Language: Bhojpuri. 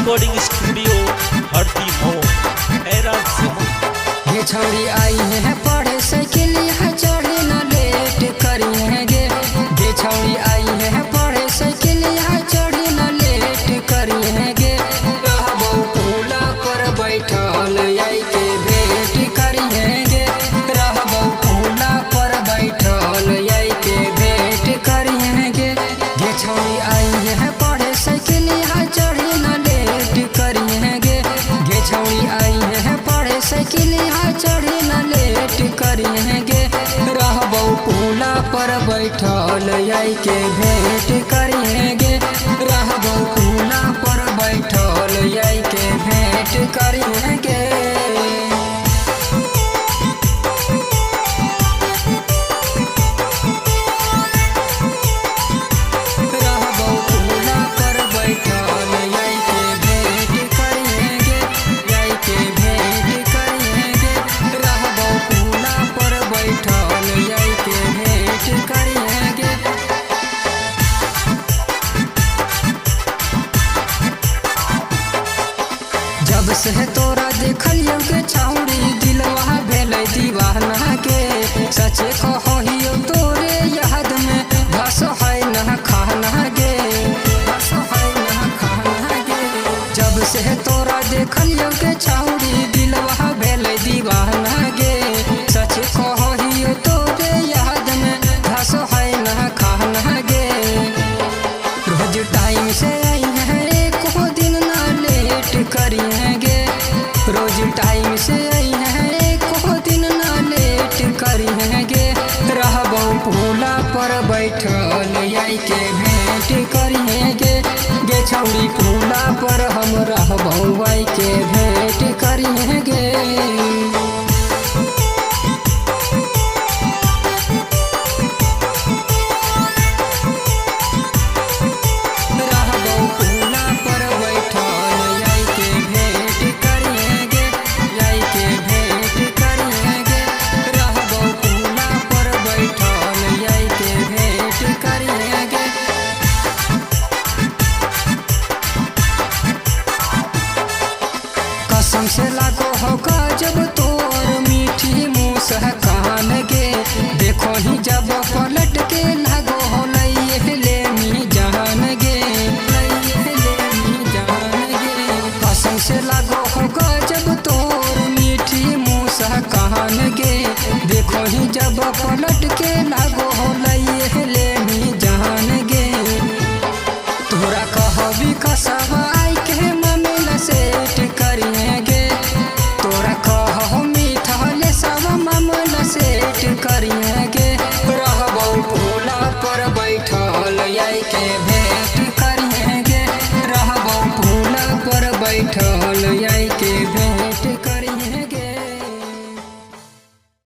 रिकॉर्डिंग स्टूडियो हरदी मो हैरान से ये छौड़ी आई है पढ़े साइकिल यहाँ चढ़े न लेट करी है गे। ये छौड़ी आई है पढ़े साइकिल यहाँ चढ़े न लेट करी है गे। रहबो पुला पर बैठल आई के भेंट करी है गे। रहबो पुला पर बैठल आई के भेंट करी है गे। ये छौड़ी आई है पढ़े साइकिल यहाँ चढ़े न लेट करी है गे। ये छौड़ी आई है पढ़े साइकिल यहाँ चढ़े न लेट करी है गे। रहबो पुला पर बैठल आई के भेंट करी है गे। रहबो पुला पर बैठल आई के भेंट करी है गे। जब से तोरा देखलियो के छौड़ी दिलवा भेलै दीवाना के। सच कहियो तोरे याद में धस है न खाना गे। धस है न खाना गे। जब से तोरा देखलियो के छौड़ी दिलवा भेलै दीवाना गे। सच कहियो तोरे याद में धस है न खाना गे। रोज टाइम से आई है एको दिन ना लेट करी है गे। रोज टाइम से आई है एको दिन ना लेट करी है गे। रहबो पुला पर बैठल आई के भेंट करी है गे। गे छौड़ी पुला पर हम रहबो आई के भेंट करी है गे। कसम से लागो होगा जब तोर मीठी मुस्कान गे। देखो ही जब पलट के लागो हो ले मी जान गे। कसम से लागो होगा जब तोर मीठी मुस्कान गे। देखो ही जब पलट के लागो हो ले मी जान गे। तोरा कहबी कसम आई के मामला सेट करी है गे। तोरा कहो मिठले सब मामला सेट करी है गे। रहबो पुला पर बैठल आई के